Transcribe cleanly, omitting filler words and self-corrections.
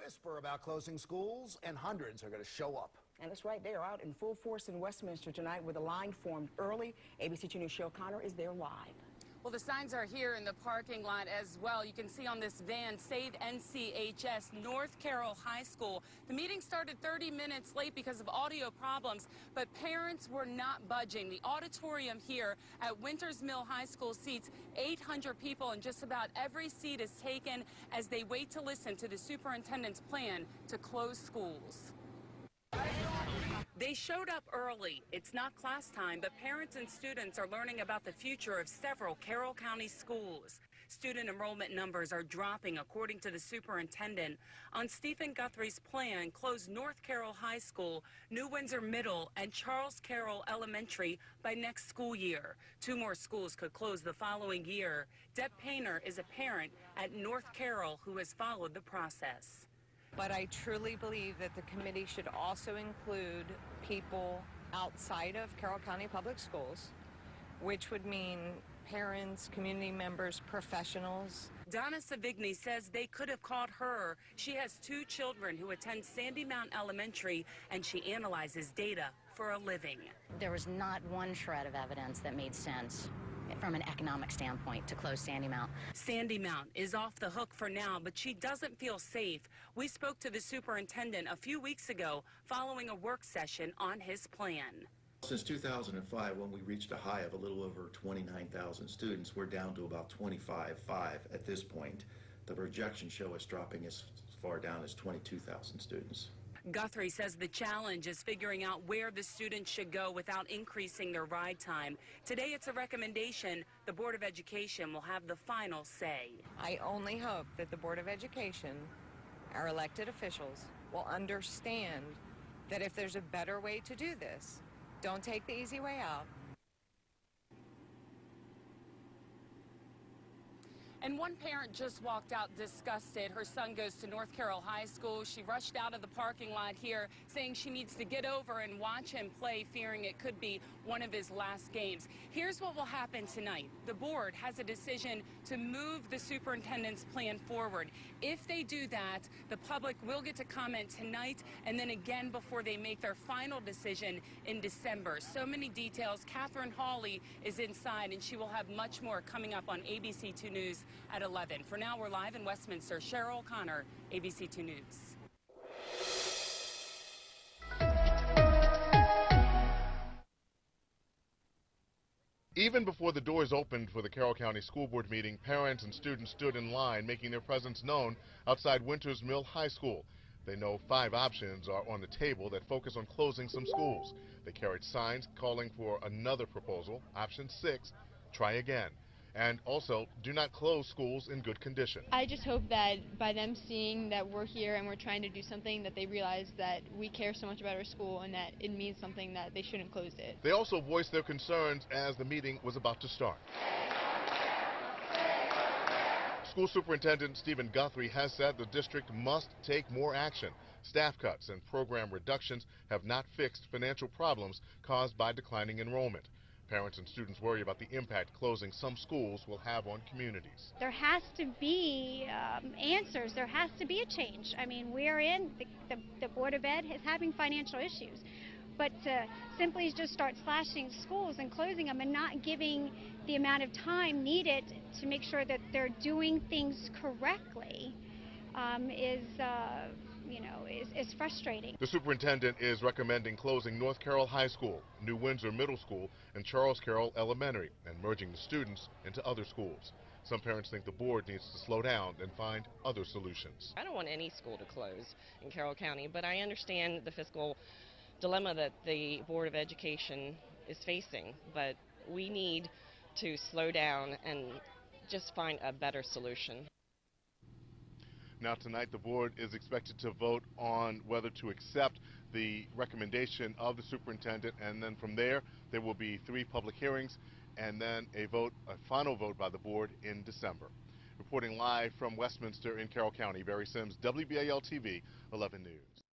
whisper about closing schools, and hundreds are going to show up. And that's right, they are out in full force in Westminster tonight with a line formed early. ABC2 News' Cheryl Connor is there live. Well, the signs are here in the parking lot as well. You can see on this van, Save NCHS, North Carroll High School. The meeting started 30 minutes late because of audio problems, but parents were not budging. The auditorium here at Winters Mill High School seats 800 people, and just about every seat is taken as they wait to listen to the superintendent's plan to close schools. They showed up early. It's not class time, but parents and students are learning about the future of several Carroll County schools. Student enrollment numbers are dropping, according to the superintendent. On Stephen Guthrie's plan, close North Carroll High School, New Windsor Middle, and Charles Carroll Elementary by next school year. 2 more schools could close the following year. Deb Painter is a parent at North Carroll who has followed the process. But I truly believe that the committee should also include people outside of Carroll County Public Schools, which would mean parents, community members, professionals. Donna Savigny says they could have called her. She has 2 children who attend Sandy Mount Elementary, and she analyzes data for a living. There was not one shred of evidence that made sense from an economic standpoint to close Sandy Mount. Sandy Mount is off the hook for now, but she doesn't feel safe. We spoke to the superintendent a few weeks ago following a work session on his plan. Since 2005, when we reached a high of a little over 29,000 students, we're down to about 25,500 at this point. The projections show us dropping as far down as 22,000 students. Guthrie says the challenge is figuring out where the students should go without increasing their ride time. Today it's a recommendation. The Board of Education will have the final say. I only hope that the Board of Education, our elected officials, will understand that if there's a better way to do this, don't take the easy way out. And one parent just walked out disgusted. Her son goes to North Carroll High School. She rushed out of the parking lot here saying she needs to get over and watch him play, fearing it could be one of his last games. Here's what will happen tonight. The board has a decision to move the superintendent's plan forward. If they do that, the public will get to comment tonight and then again before they make their final decision in December. So many details. Catherine Hawley is inside, and she will have much more coming up on ABC2 News at 11. For now, we're live in Westminster. Cheryl Connor, ABC2 News. Even before the doors opened for the Carroll County School Board meeting, parents and students stood in line, making their presence known outside Winters Mill High School. They know 5 options are on the table that focus on closing some schools. They carried signs calling for another proposal, option 6, try again. And also, do not close schools in good condition. I just hope that by them seeing that we're here and we're trying to do something, that they realize that we care so much about our school and that it means something, that they shouldn't close it. They also voiced their concerns as the meeting was about to start. School Superintendent Stephen Guthrie has said the district must take more action. Staff cuts and program reductions have not fixed financial problems caused by declining enrollment. Parents and students worry about the impact closing some schools will have on communities. There has to be answers. There has to be a change. I mean, we're in, the Board of Ed is having financial issues. But to simply just start slashing schools and closing them and not giving the amount of time needed to make sure that they're doing things correctly is frustrating. The superintendent is recommending closing North Carroll High School, New Windsor Middle School, and Charles Carroll Elementary, and merging the students into other schools. Some parents think the board needs to slow down and find other solutions. I don't want any school to close in Carroll County, but I understand the fiscal dilemma that the Board of Education is facing, but we need to slow down and just find a better solution. Now tonight the board is expected to vote on whether to accept the recommendation of the superintendent, and then from there will be 3 public hearings and then a final vote by the board in December. Reporting live from Westminster in Carroll County, Barry Sims, WBAL TV 11 News.